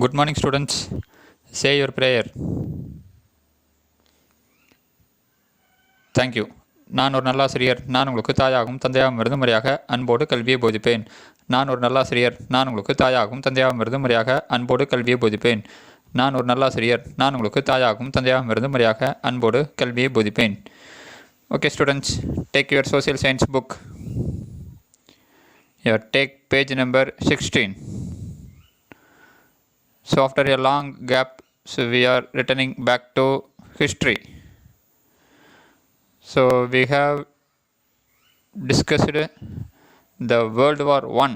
Good morning, students. Say your prayer. Thank you. நான் ஒரு நல்லாசிரியர். நான் உங்களுக்கு தாயாகவும் தந்தையாகவும் இருந்து முறையாக அன்போடு கல்வியை போதிப்பேன். நான் ஒரு நல்லாசிரியர். நான் உங்களுக்கு தாயாகவும் தந்தையாகவும் இருந்து முறையாக அன்போடு கல்வியை போதிப்பேன். நான் ஒரு நல்லாசிரியர். நான் உங்களுக்கு தாயாகவும் தந்தையாகவும் இருந்து முறையாக அன்போடு கல்வியை போதிப்பேன். Okay, students, take your social science book. Here, take page number 16. So after a long gap, so we are returning back to history. So we have discussed the World War I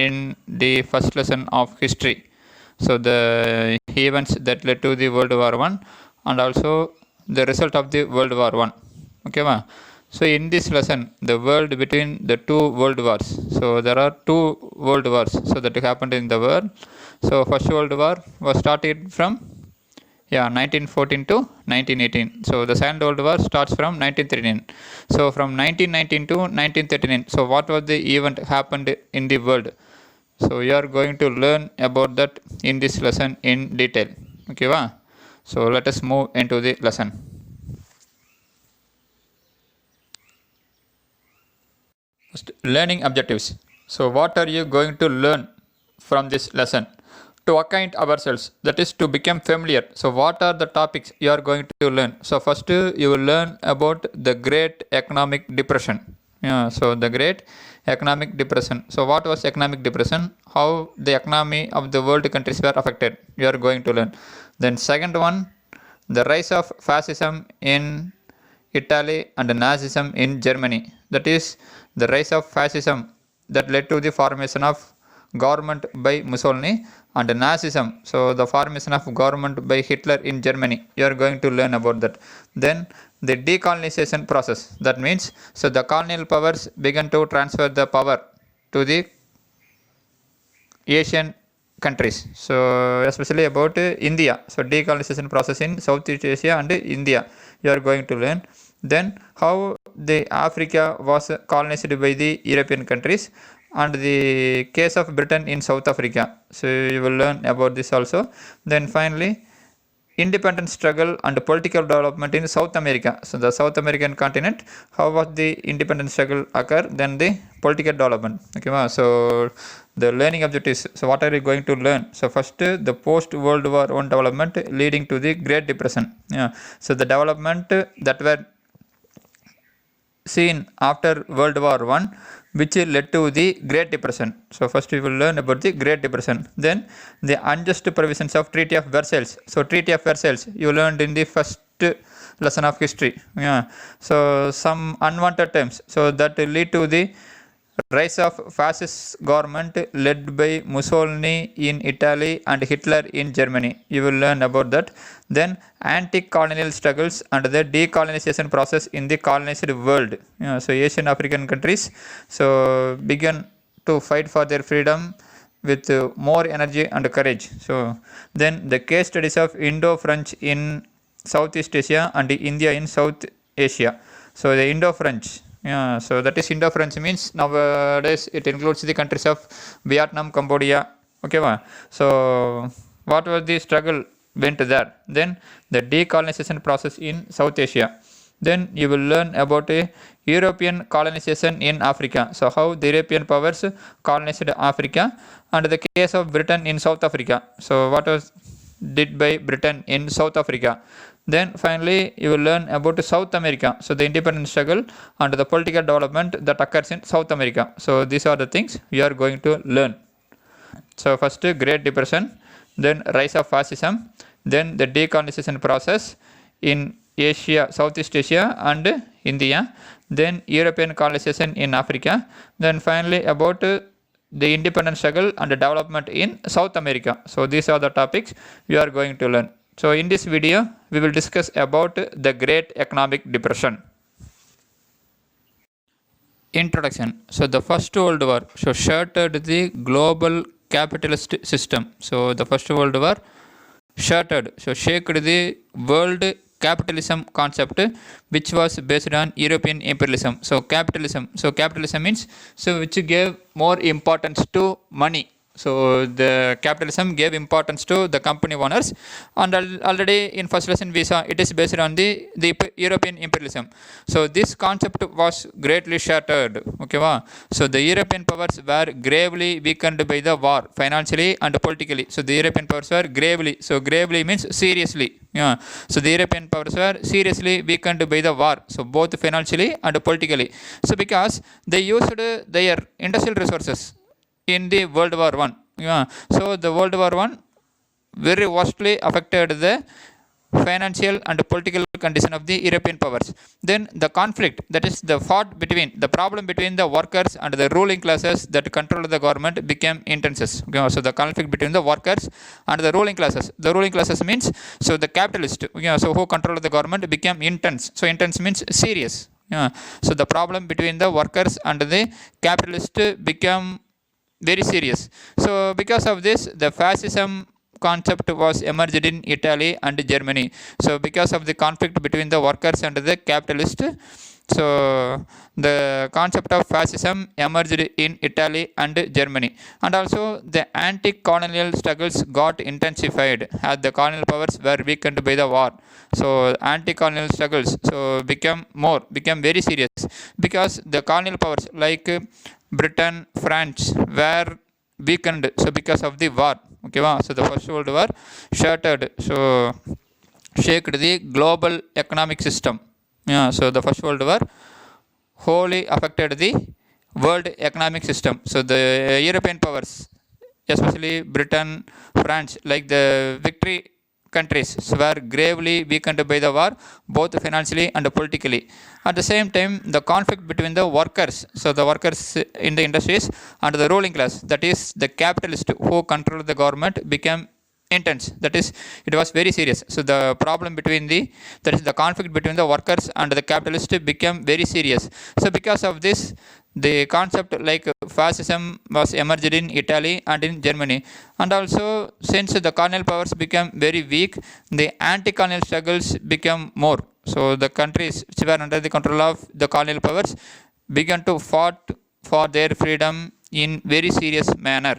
in the first lesson of history. So the events that led to the World War I and also the result of the World War I. Okay, ma? So in this lesson, the world between the two world wars. So there are two world wars so that happened in the world. So first World War was started from 1914 to 1918. So the Second World War starts from 1939. So from 1919 to 1939. So what was the event happened in the world? So you are going to learn about that in this lesson in detail. Okay, va? So let us move into the lesson. First, learning objectives. So what are you going to learn from this lesson? To acquaint ourselves, that is to become familiar. So what are the topics you are going to learn? So first you will learn about the Great Economic Depression. So the Great Economic Depression. So what was economic depression? How the economy of the world countries were affected. You are going to learn. Then second one, the rise of fascism in Italy and Nazism in Germany. That is the rise of fascism that led to the formation of government by Mussolini and Nazism. So the formation of government by Hitler in Germany. You are going to learn about that. Then the decolonization process. That means so the colonial powers began to transfer the power to the Asian countries. So especially about India. So decolonization process in Southeast Asia and India. You are going to learn. Then how the Africa was colonized by the European countries and the case of Britain in South Africa. So you will learn about this also. Then finally, independence struggle and political development in South America. So the South American continent, how was the independence struggle occur, then the political development. Okay, so the learning objectives. So what are you going to learn? So first, the post World War I development leading to the Great Depression. So the development that were seen after World War I, which led to the Great Depression. So first we will learn about the Great Depression. Then the unjust provisions of Treaty of Versailles. So Treaty of Versailles you learned in the first lesson of history. So some unwanted terms. So that lead to the rise of fascist government led by Mussolini in Italy and Hitler in Germany. You will learn about that. Then anti-colonial struggles and the decolonization process in the colonized world. So Asian African countries so began to fight for their freedom with more energy and courage. So then the case studies of Indo-French in Southeast Asia and India in South Asia. So the Indo-French. So that is Indo-French means nowadays it includes the countries of Vietnam, Cambodia. Okay, so what was the struggle went there? Then the decolonization process in South Asia. Then you will learn about a European colonization in Africa. So how the European powers colonized Africa and the case of Britain in South Africa. So what was did by Britain in South Africa. Then finally you will learn about South America. So the independence struggle and the political development that occurs in South America. So these are the things you are going to learn. So first Great Depression, then rise of fascism, then the decolonization process in Asia, Southeast Asia and India, then European colonization in Africa, then finally about the independence struggle and development in South America. So these are the topics you are going to learn. So in this video we will discuss about the Great Economic Depression. Introduction. So the First World War so shattered the global capitalist system. So the First World War shattered, so shaked the world capitalism concept which was based on European imperialism. So capitalism means so which gave more importance to money. So the capitalism gave importance to the company owners, and already in first lesson we saw it is based on the European imperialism. So this concept was greatly shattered. Okay, wow. So the European powers were gravely weakened by the war, financially and politically. So the European powers were gravely. So gravely means seriously. Yeah. So the European powers were seriously weakened by the war. So both financially and politically. So because they used their industrial resources in the World War One. Yeah. So the World War One very vastly affected the financial and political condition of the European powers. Then the conflict, that is the fought between the problem between the workers and the ruling classes that controlled the government became intense. Okay, so the conflict between the workers and the ruling classes. The ruling classes means so the capitalist. Okay, so who controlled the government became intense. So intense means serious. Yeah. So the problem between the workers and the capitalist became very serious. So because of this, the fascism concept was emerged in Italy and Germany. So because of the conflict between the workers and the capitalist, so the concept of fascism emerged in Italy and Germany. And also the anti-colonial struggles got intensified as the colonial powers were weakened by the war. So anti-colonial struggles became very serious because the colonial powers like Britain, France were weakened. So because of the war. Okay, wow. So the First World War shattered. So shaped the global economic system. Yeah. So the First World War wholly affected the world economic system. So the European powers, especially Britain, France, like the victory countries, were gravely weakened by the war, both financially and politically. At the same time, the conflict between the workers, so the workers in the industries, and the ruling class, that is the capitalist who controlled the government, became intense. That is, it was very serious. So the problem between that is the conflict between the workers and the capitalist became very serious. So because of this, the concept like fascism was emerged in Italy and in Germany. And also, since the colonial powers became very weak, the anti-colonial struggles became more. So the countries which were under the control of the colonial powers began to fight for their freedom in very serious manner.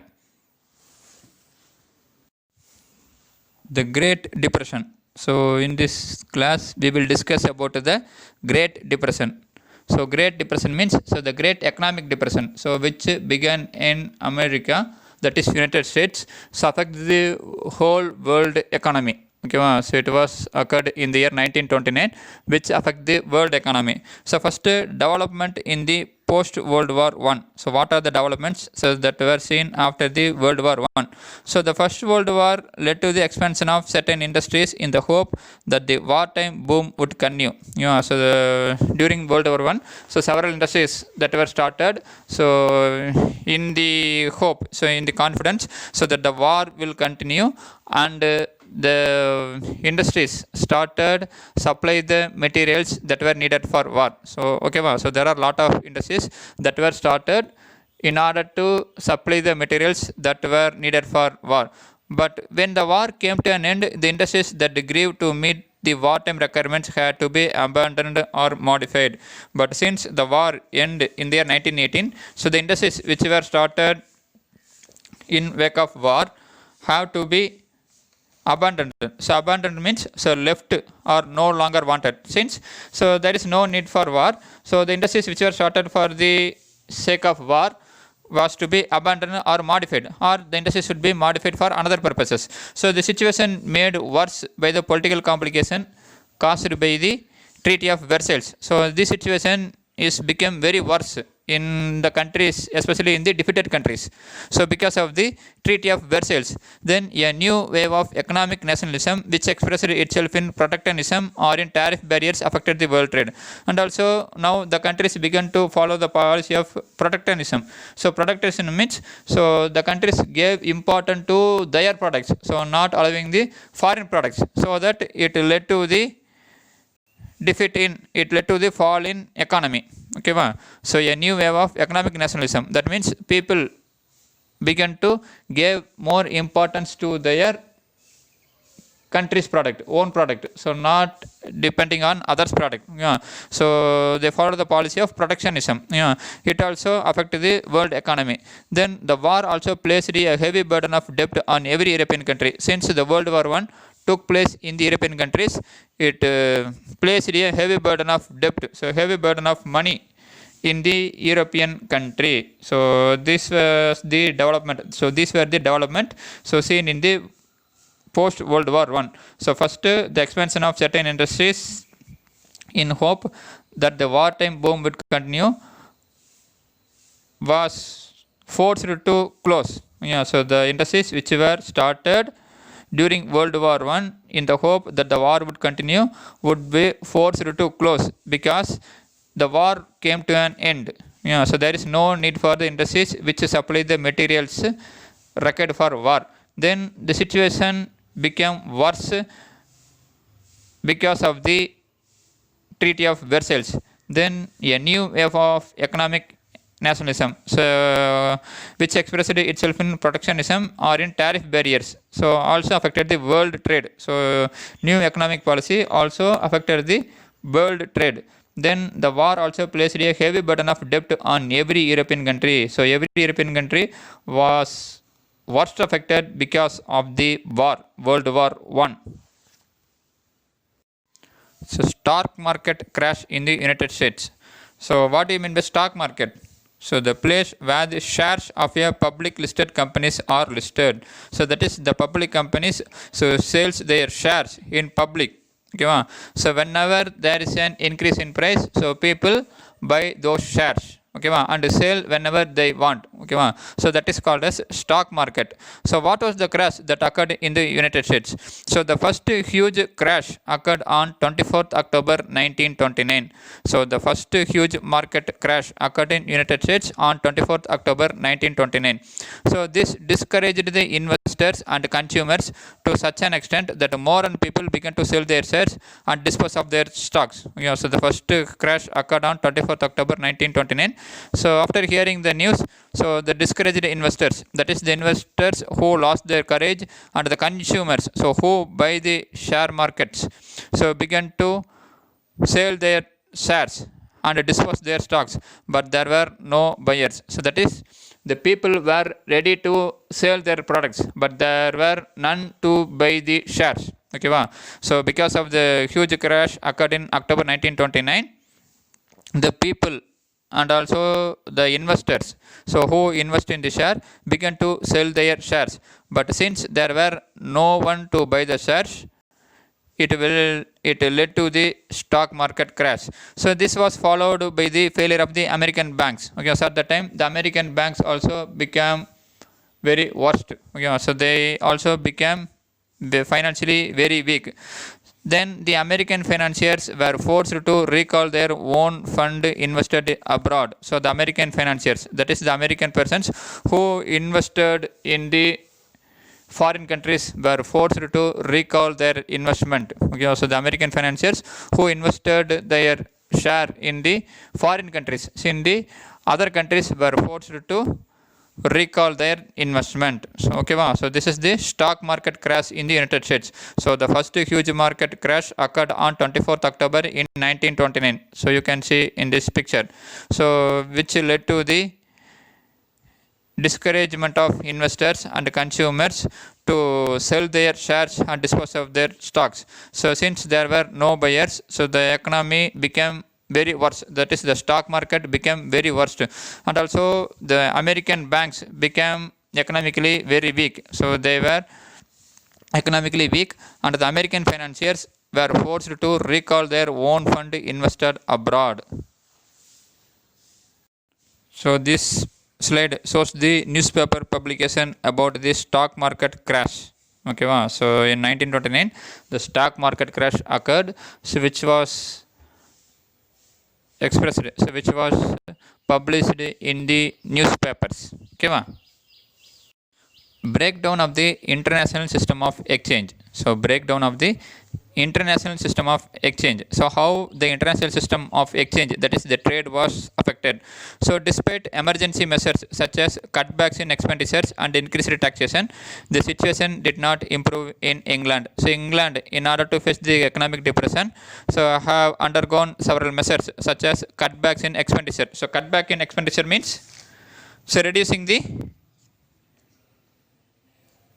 The Great Depression. So in this class we will discuss about the Great Depression. So Great Depression means so the Great Economic Depression, so which began in America, that is United States, so affect the whole world economy. Okay, so it was occurred in the year 1929, which affect the world economy. So first development in the post World War One. So what are the developments so that were seen after the World War One? So the First World War led to the expansion of certain industries in the hope that the wartime boom would continue. Yeah, so during World War One, so several industries that were started. So in the hope, so in the confidence, so that the war will continue, and the industries started supply the materials that were needed for war. So okay, so there are a lot of industries that were started in order to supply the materials that were needed for war. But when the war came to an end, the industries that grew to meet the wartime requirements had to be abandoned or modified. But since the war ended in the year 1918, so the industries which were started in wake of war have to be abandoned. So abandoned means so left or no longer wanted. Since so there is no need for war, so the industries which were started for the sake of war was to be abandoned or modified, or the industries should be modified for another purposes. So the situation made worse by the political complication caused by the Treaty of Versailles. So this situation is became very worse in the countries, especially in the defeated countries. So because of the Treaty of Versailles, then a new wave of economic nationalism which expressed itself in protectionism or in tariff barriers affected the world trade. And also now the countries began to follow the policy of protectionism. So protectionism means so the countries gave importance to their products, so not allowing the foreign products, so that it led to the it led to the fall in economy. Okay, so a new wave of economic nationalism, that means people began to give more importance to their country's product, own product, so not depending on others' product. Yeah. So they follow the policy of protectionism. Yeah. It also affected the world economy. Then the war also placed a heavy burden of debt on every European country. Since the World War I took place in the European countries, it placed a heavy burden of debt, so heavy burden of money in the European country. So this was the development. So these were the development. So seen in the post World War I. So first, the expansion of certain industries in hope that the wartime boom would continue was forced to close. Yeah, so the industries which were started during World War I in the hope that the war would continue would be forced to close because the war came to an end. Yeah, so there is no need for the industries which supply the materials required for war. Then the situation became worse because of the Treaty of Versailles. Then a new wave of economic nationalism, so which expressed itself in protectionism or in tariff barriers, so also affected the world trade. So new economic policy also affected the world trade. Then the war also placed a heavy burden of debt on every European country. So every European country was worst affected because of the war, World War I. So stock market crash in the United States. So what do you mean by stock market? So the place where the shares of a public listed companies are listed. So that is the public companies so sells their shares in public. Okay, so whenever there is an increase in price, so people buy those shares. Okay, and sell whenever they want. Okay, so that is called as stock market. So what was the crash that occurred in the United States? So the first huge crash occurred on 24th October 1929. So the first huge market crash occurred in United States on 24th October 1929. So this discouraged the investors and consumers to such an extent that more and people began to sell their shares and dispose of their stocks. Yeah, so the first crash occurred on 24th October 1929. So after hearing the news, so the discouraged investors, that is the investors who lost their courage, and the consumers, so who buy the share markets, so began to sell their shares and dispose their stocks, but there were no buyers. So that is the people were ready to sell their products, but there were none to buy the shares. Okay, wow. So because of the huge crash occurred in October 1929, the people and also the investors, so who invest in the share, began to sell their shares, but since there were no one to buy the shares, it led to the stock market crash. So this was followed by the failure of the American banks. Okay, so at the time the American banks also became very worst. Okay, so they also became financially very weak. Then the American financiers were forced to recall their own fund invested abroad. So the American financiers, that is the American persons who invested in the foreign countries, were forced to recall their investment. Okay, so the American financiers who invested their share in the foreign countries, in the other countries, were forced to recall their investment. So okay, wow. So this is the stock market crash in the United States. So the first huge market crash occurred on 24th October in 1929. So you can see in this picture, so which led to the discouragement of investors and consumers to sell their shares and dispose of their stocks. So since there were no buyers, so the economy became very worse, that is the stock market became very worst, and also the American banks became economically very weak. So they were economically weak, and the American financiers were forced to recall their own fund invested abroad. So this slide shows the newspaper publication about the stock market crash. Okay, wow. So in 1929 the stock market crash occurred, so which was expressed, so which was published in the newspapers. Okay, wow. Breakdown of the international system of exchange. So breakdown of the international system of exchange. So how the international system of exchange, that is the trade, was affected. So despite emergency measures such as cutbacks in expenditures and increased taxation, the situation did not improve in England. So England, in order to face the economic depression, so have undergone several measures such as cutbacks in expenditure. So cutback in expenditure means so reducing the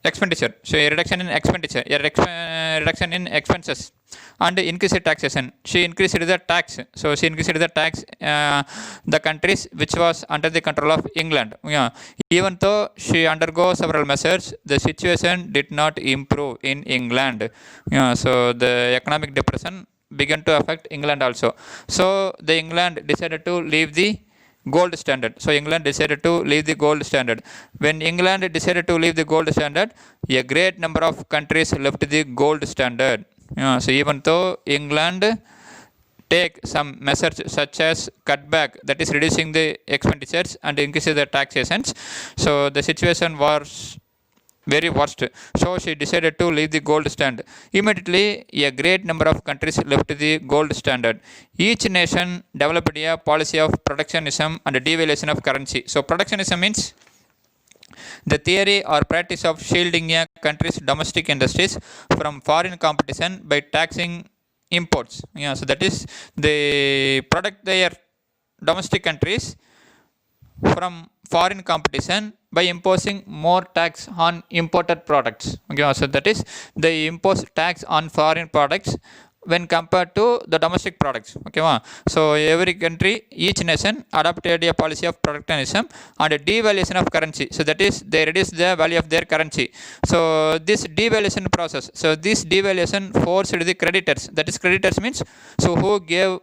expenditure. So a reduction in expenditure, reduction in expenses, and increased taxation. She increased the tax. So she increased the tax, the countries which was under the control of England. Yeah. Even though she undergo several measures, the situation did not improve in England. Yeah. So the economic depression began to affect England also. So the England decided to leave the gold standard. So England decided to leave the gold standard. When England decided to leave the gold standard, a great number of countries left the gold standard. So even though England take some measures such as cutback, that is reducing the expenditures and increasing the taxations, so the situation was very worst. So she decided to leave the gold standard. Immediately, a great number of countries left the gold standard. Each nation developed a policy of protectionism and devaluation of currency. So protectionism means the theory or practice of shielding a country's domestic industries from foreign competition by taxing imports. So that is, they protect their domestic countries from foreign competition by imposing more tax on imported products. So that is, they impose tax on foreign products when compared to the domestic products. So every country, each nation adopted a policy of protectionism and a devaluation of currency. So that is, they reduce the value of their currency. So this devaluation process, so this devaluation forced the creditors. That is, creditors means so who gave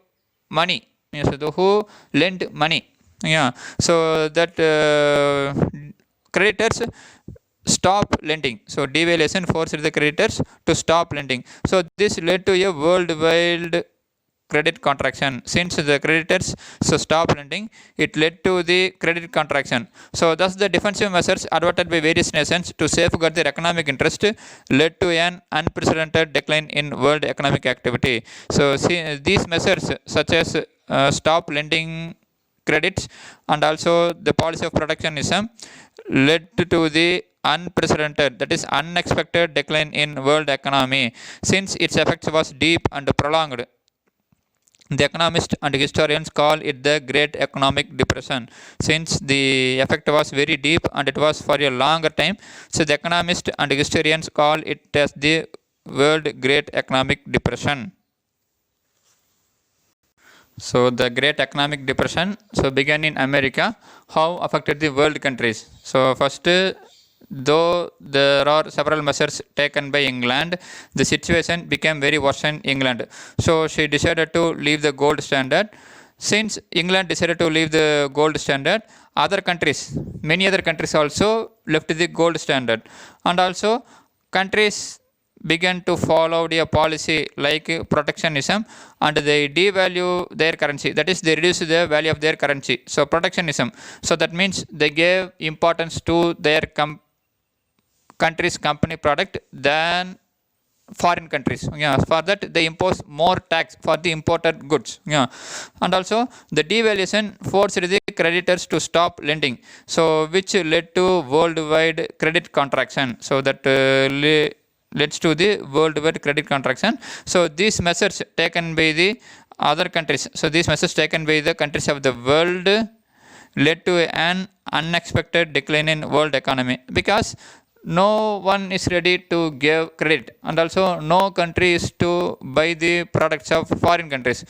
money, so who lent money. So that creditors stop lending. So devaluation forced the creditors to stop lending. So this led to a worldwide credit contraction. Since the creditors stop lending, it led to the credit contraction. So thus the defensive measures adopted by various nations to safeguard their economic interest led to an unprecedented decline in world economic activity. So these measures such as stop lending credits and also the policy of protectionism led to the unprecedented, that is unexpected, decline in world economy. Since its effects was deep and prolonged, the economists and historians call it the Great Economic Depression. Since the effect was very deep and it was for a longer time, so the economists and historians call it as the World Great Economic Depression. So the Great Economic Depression began in America. How affected the world countries? So first, though there are several measures taken by England, the situation became very worse in England. So she decided to leave the gold standard. Since England decided to leave the gold standard, other countries, many other countries also left the gold standard, and also countries began to follow a policy like protectionism, and they devalue their currency. That is, they reduce the value of their currency. So protectionism. So that means they gave importance to their country's company product than foreign countries. For that they impose more tax for the imported goods. And also the devaluation forced the creditors to stop lending. So which led to worldwide credit contraction. So that leads to the worldwide credit contraction. So these measures taken by the other countries, so these measures taken by the countries of the world led to an unexpected decline in world economy, because no one is ready to give credit, and also no country is to buy the products of foreign countries.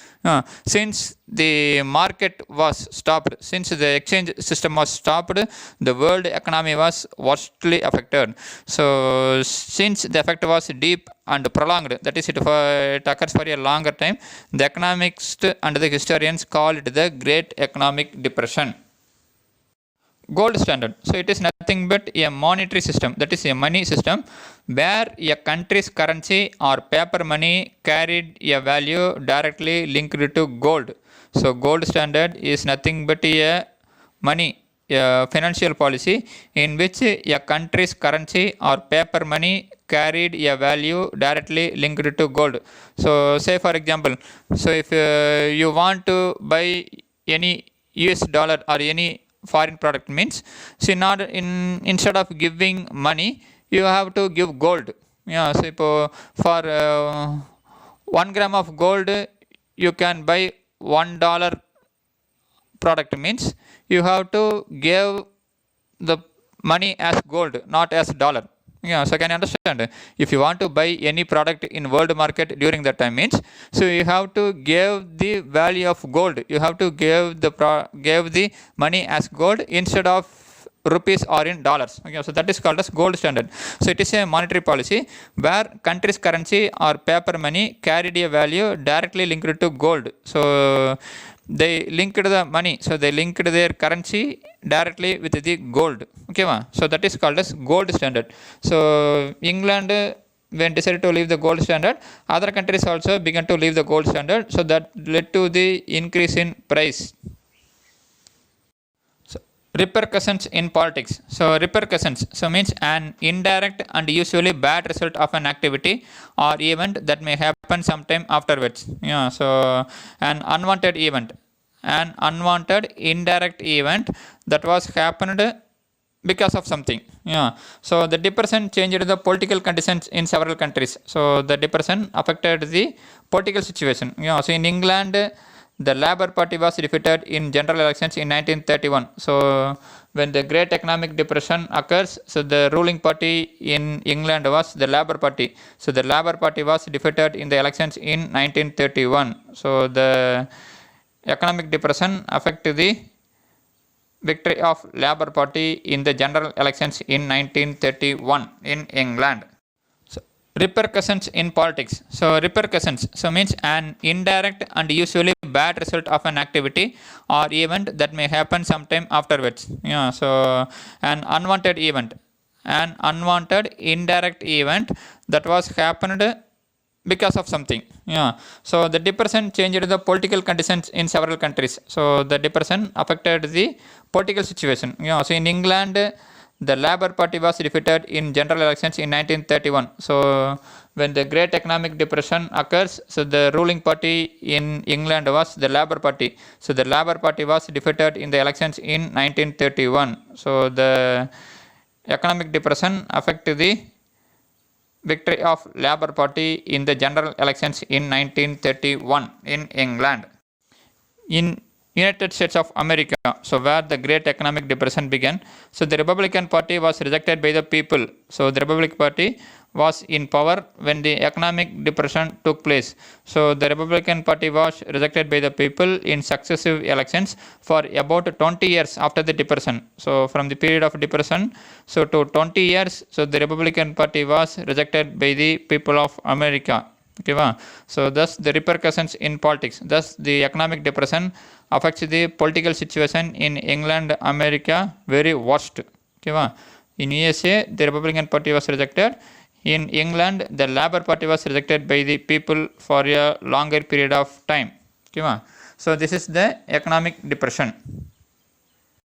Since the market was stopped, since the exchange system was stopped, the world economy was worstly affected. So since the effect was deep and prolonged, that is, it occurs for a longer time, the economists and the historians call it the Great Economic Depression. Gold standard. So it is nothing but a monetary system, that is a money system, where a country's currency or paper money carried a value directly linked to gold. So gold standard is nothing but a money, a financial policy in which a country's currency or paper money carried a value directly linked to gold. So say for example, so if you want to buy any US dollar or any foreign product means, so instead of giving money, you have to give gold. Yeah, so for 1 gram of gold you can buy $1 product means you have to give the money as gold, not as dollar. Yeah, so can you understand? If you want to buy any product in world market during that time means, so you have to give the value of gold. You have to give the money as gold instead of rupees or in dollars. Okay, so that is called as gold standard. So it is a monetary policy where country's currency or paper money carried a value directly linked to gold. So they linked the money, so they linked their currency directly with the gold. Okay, so that is called as gold standard. So England, when decided to leave the gold standard, other countries also began to leave the gold standard, so that led to the increase in price. So repercussions in politics. So repercussions, so means an indirect and usually bad result of an activity or event that may happen sometime afterwards. Yeah, so an unwanted indirect event that was happened because of something. Yeah, so the depression changed the political conditions in several countries. So the depression affected the political situation. Yeah, so in England, the Labour Party was defeated in general elections in 1931. So when the Great Economic Depression occurs, so the ruling party in England was the Labour Party. So the Labour Party was defeated in the elections in 1931. So the economic depression affected the victory of Labour Party in the general elections in 1931 in England. So repercussions in politics. So repercussions, so means an indirect and usually bad result of an activity or event that may happen sometime afterwards. Yeah, so an unwanted indirect event that was happened because of something. Yeah, so the depression changed the political conditions in several countries. So the depression affected the political situation. Yeah, so in England, the Labour Party was defeated in general elections in 1931. So when the Great Economic Depression occurs, so the ruling party in England was the Labour Party. So the Labour Party was defeated in the elections in 1931. So the economic depression affected the victory of Labour Party in the general elections in 1931 in England. In United States of America, so where the Great Economic Depression began, so the Republican Party was rejected by the people. So the Republican Party was in power when the economic depression took place. So the Republican Party was rejected by the people in successive elections for about 20 years after the depression. So from the period of depression, so to 20 years, so the Republican Party was rejected by the people of America. Okay, so thus the repercussions in politics, thus the economic depression affects the political situation in England, America very worst. Okay, in USA the Republican Party was rejected. In England, the Labour Party was rejected by the people for a longer period of time. Okay, so this is the economic depression.